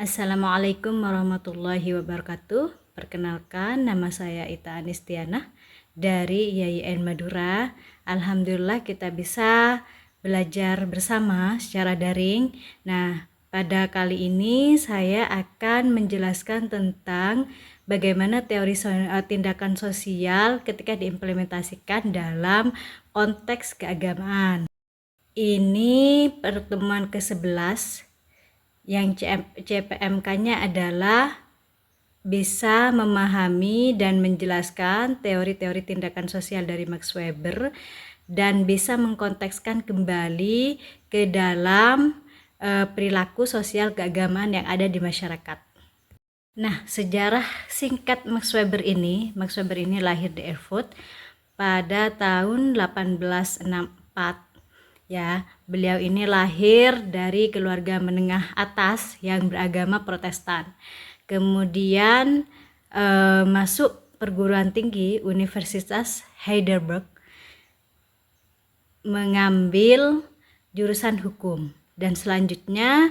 Assalamualaikum warahmatullahi wabarakatuh. Perkenalkan, nama saya Ita Anistiana dari IAIN Madura. Alhamdulillah kita bisa belajar bersama secara daring. Nah, pada kali ini saya akan menjelaskan tentang bagaimana teori tindakan sosial ketika diimplementasikan dalam konteks keagamaan. Ini pertemuan ke-11 yang CPMK-nya adalah bisa memahami dan menjelaskan teori-teori tindakan sosial dari Max Weber dan bisa mengkontekskan kembali ke dalam perilaku sosial keagamaan yang ada di masyarakat. Nah, sejarah singkat Max Weber ini lahir di Erfurt pada tahun 1864. Ya, beliau ini lahir dari keluarga menengah atas yang beragama Protestan. Kemudian masuk perguruan tinggi Universitas Heidelberg, mengambil jurusan hukum dan selanjutnya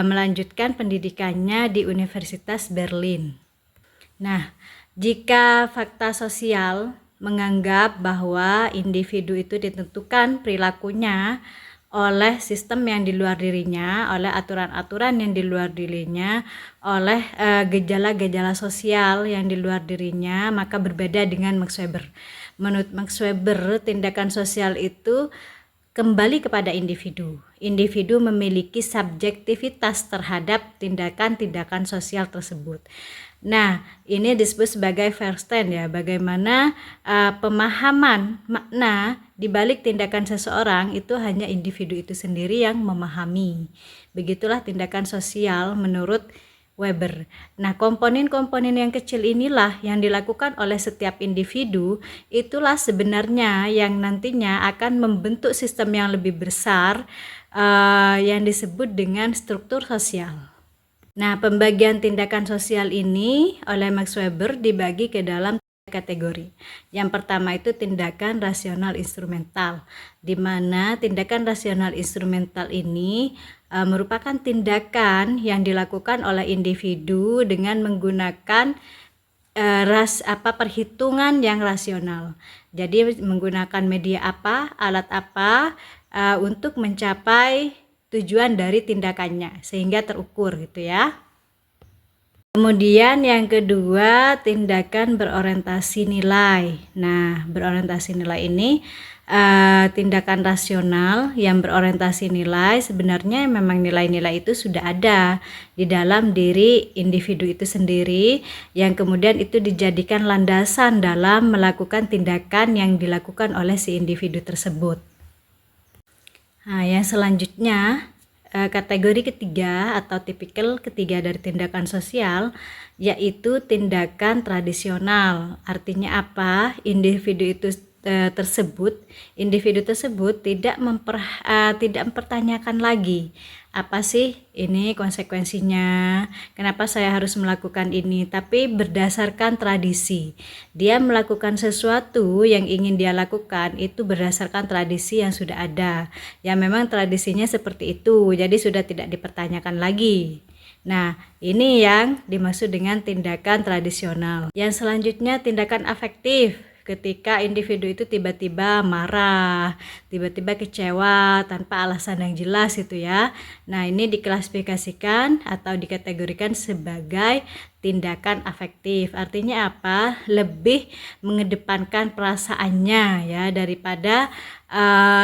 melanjutkan pendidikannya di Universitas Berlin. Nah, jika fakta sosial menganggap bahwa individu itu ditentukan perilakunya oleh sistem yang di luar dirinya, oleh aturan-aturan yang di luar dirinya, oleh gejala-gejala sosial yang di luar dirinya, maka berbeda dengan Max Weber. Menurut Max Weber, tindakan sosial itu kembali kepada individu. Individu memiliki subjektivitas terhadap tindakan-tindakan sosial tersebut. Nah, ini disebut sebagai Verstehen ya, bagaimana pemahaman makna di balik tindakan seseorang itu hanya individu itu sendiri yang memahami. Begitulah tindakan sosial menurut Weber. Nah, komponen-komponen yang kecil inilah yang dilakukan oleh setiap individu, itulah sebenarnya yang nantinya akan membentuk sistem yang lebih besar yang disebut dengan struktur sosial. Nah, pembagian tindakan sosial ini oleh Max Weber dibagi ke dalam kategori. Yang pertama itu tindakan rasional instrumental, di mana tindakan rasional instrumental ini merupakan tindakan yang dilakukan oleh individu dengan menggunakan perhitungan yang rasional. Jadi menggunakan media apa, alat apa untuk mencapai tujuan dari tindakannya sehingga terukur gitu ya. Kemudian yang kedua, tindakan berorientasi nilai. Nah, berorientasi nilai ini tindakan rasional yang berorientasi nilai, sebenarnya memang nilai-nilai itu sudah ada di dalam diri individu itu sendiri, yang kemudian itu dijadikan landasan dalam melakukan tindakan yang dilakukan oleh si individu tersebut. Nah, yang selanjutnya kategori ketiga atau tipikal ketiga dari tindakan sosial yaitu tindakan tradisional. Artinya apa? Individu tersebut tidak mempertanyakan lagi apa sih ini konsekuensinya, kenapa saya harus melakukan ini, tapi berdasarkan tradisi. Dia melakukan sesuatu yang ingin dia lakukan itu berdasarkan tradisi yang sudah ada, ya memang tradisinya seperti itu, jadi sudah tidak dipertanyakan lagi. Nah, ini yang dimaksud dengan tindakan tradisional. Yang selanjutnya tindakan afektif. Ketika individu itu tiba-tiba marah, tiba-tiba kecewa tanpa alasan yang jelas itu ya. Nah, ini diklasifikasikan atau dikategorikan sebagai tindakan afektif. Artinya apa? Lebih mengedepankan perasaannya ya daripada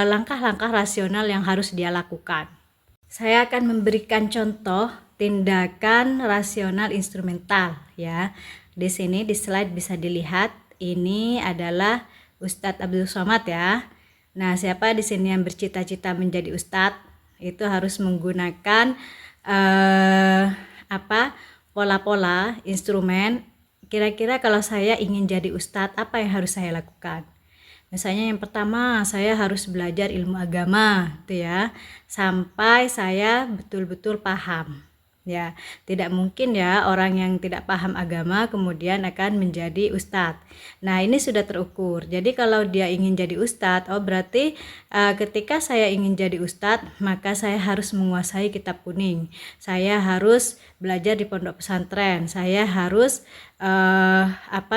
langkah-langkah rasional yang harus dia lakukan. Saya akan memberikan contoh tindakan rasional instrumental ya. Di sini di slide bisa dilihat ini adalah Ustadz Abdul Somad ya. Nah, siapa di sini yang bercita-cita menjadi ustadz itu harus menggunakan pola-pola instrumen. Kira-kira kalau saya ingin jadi ustadz, apa yang harus saya lakukan? Misalnya yang pertama, saya harus belajar ilmu agama gitu ya, sampai saya betul-betul paham. Ya, tidak mungkin ya orang yang tidak paham agama kemudian akan menjadi ustadz. Nah, ini sudah terukur. Jadi kalau dia ingin jadi ustadz, oh berarti ketika saya ingin jadi ustadz, maka saya harus menguasai kitab kuning. Saya harus belajar di pondok pesantren. Saya harus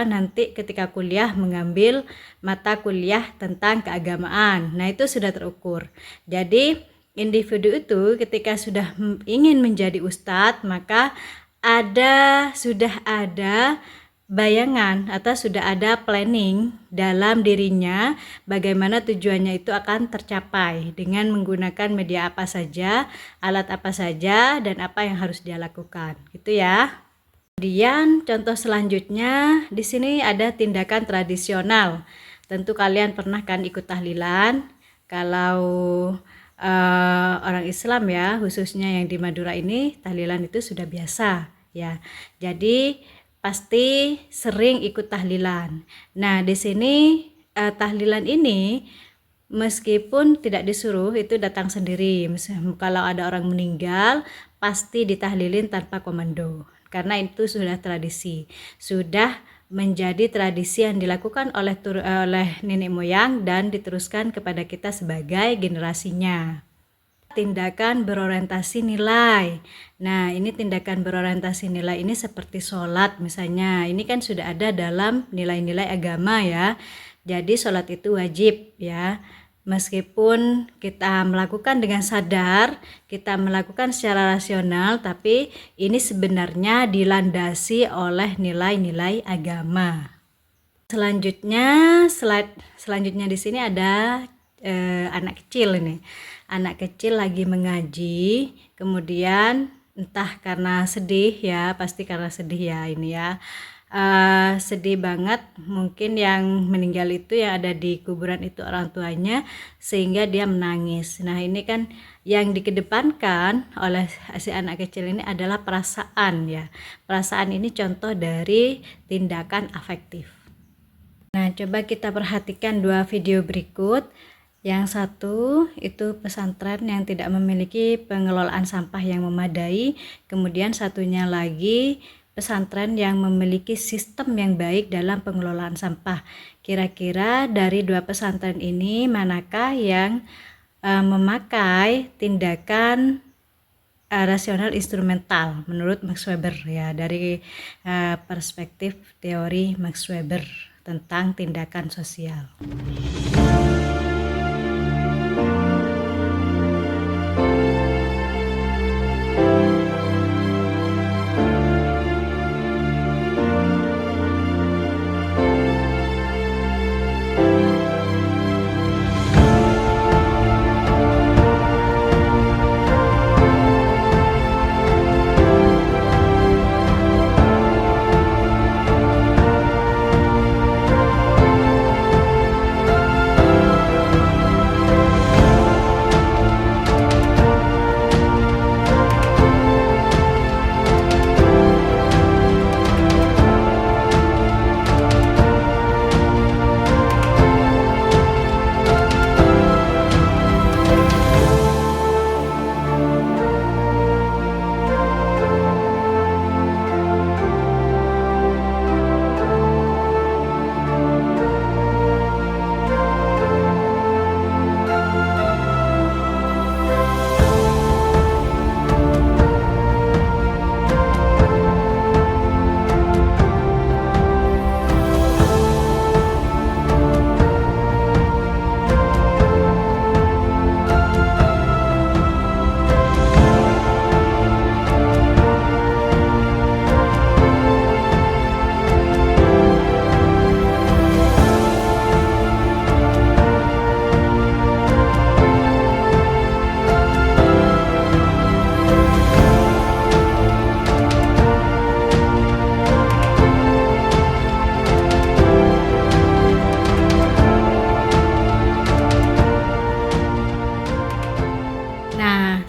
nanti ketika kuliah mengambil mata kuliah tentang keagamaan. Nah, itu sudah terukur. Jadi individu itu ketika sudah ingin menjadi ustadz, maka sudah ada bayangan atau sudah ada planning dalam dirinya bagaimana tujuannya itu akan tercapai dengan menggunakan media apa saja, alat apa saja, dan apa yang harus dia lakukan, gitu ya. Kemudian contoh selanjutnya di sini ada tindakan tradisional. Tentu kalian pernah kan ikut tahlilan. Kalau orang Islam ya, khususnya yang di Madura ini, tahlilan itu sudah biasa ya. Jadi pasti sering ikut tahlilan. Nah, di sini tahlilan ini meskipun tidak disuruh, itu datang sendiri. Kalau ada orang meninggal pasti ditahlilin tanpa komando, karena itu sudah tradisi, sudah menjadi tradisi yang dilakukan oleh nenek moyang dan diteruskan kepada kita sebagai generasinya. Tindakan berorientasi nilai. Nah, ini tindakan berorientasi nilai ini seperti sholat misalnya. Ini kan sudah ada dalam nilai-nilai agama ya. Jadi sholat itu wajib ya. Meskipun kita melakukan dengan sadar, kita melakukan secara rasional, tapi ini sebenarnya dilandasi oleh nilai-nilai agama. Slide selanjutnya di sini ada anak kecil ini. Anak kecil lagi mengaji, kemudian entah karena sedih ya, pasti karena sedih ya ini ya. Sedih banget, mungkin yang meninggal itu yang ada di kuburan itu orang tuanya, sehingga dia menangis. Nah, ini kan yang dikedepankan oleh si anak kecil ini adalah perasaan ya. Perasaan ini contoh dari tindakan afektif. Nah, coba kita perhatikan dua video berikut. Yang satu itu pesantren yang tidak memiliki pengelolaan sampah yang memadai, kemudian satunya lagi pesantren yang memiliki sistem yang baik dalam pengelolaan sampah. Kira-kira dari dua pesantren ini manakah yang memakai tindakan rasional instrumental menurut Max Weber ya, dari perspektif teori Max Weber tentang tindakan sosial.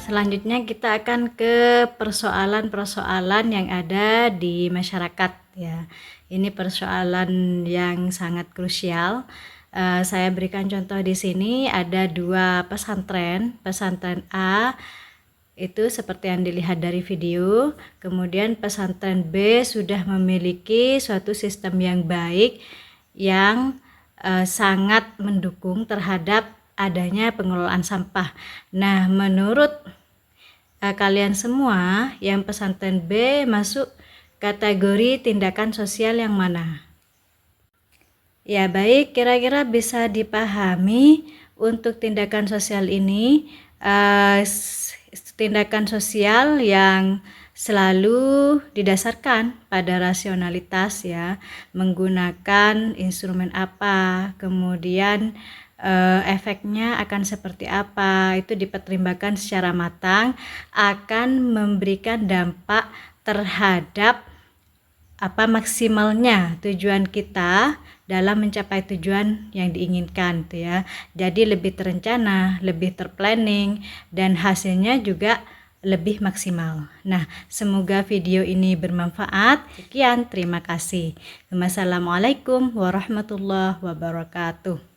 Selanjutnya kita akan ke persoalan-persoalan yang ada di masyarakat ya. Ini persoalan yang sangat krusial. Saya berikan contoh di sini ada dua pesantren A Itu seperti yang dilihat dari video. Kemudian pesantren B sudah memiliki suatu sistem yang baik yang sangat mendukung terhadap adanya pengelolaan sampah. Nah, menurut kalian semua yang pesantren B masuk kategori tindakan sosial yang mana? Ya baik, kira-kira bisa dipahami untuk tindakan sosial ini, tindakan sosial yang selalu didasarkan pada rasionalitas ya, menggunakan instrumen apa, kemudian efeknya akan seperti apa, itu dipertimbangkan secara matang, akan memberikan dampak terhadap maksimalnya tujuan kita dalam mencapai tujuan yang diinginkan tuh ya. Jadi lebih terencana, lebih terplanning, dan hasilnya juga lebih maksimal. Nah, semoga video ini bermanfaat. Sekian, terima kasih. Wassalamualaikum warahmatullahi wabarakatuh.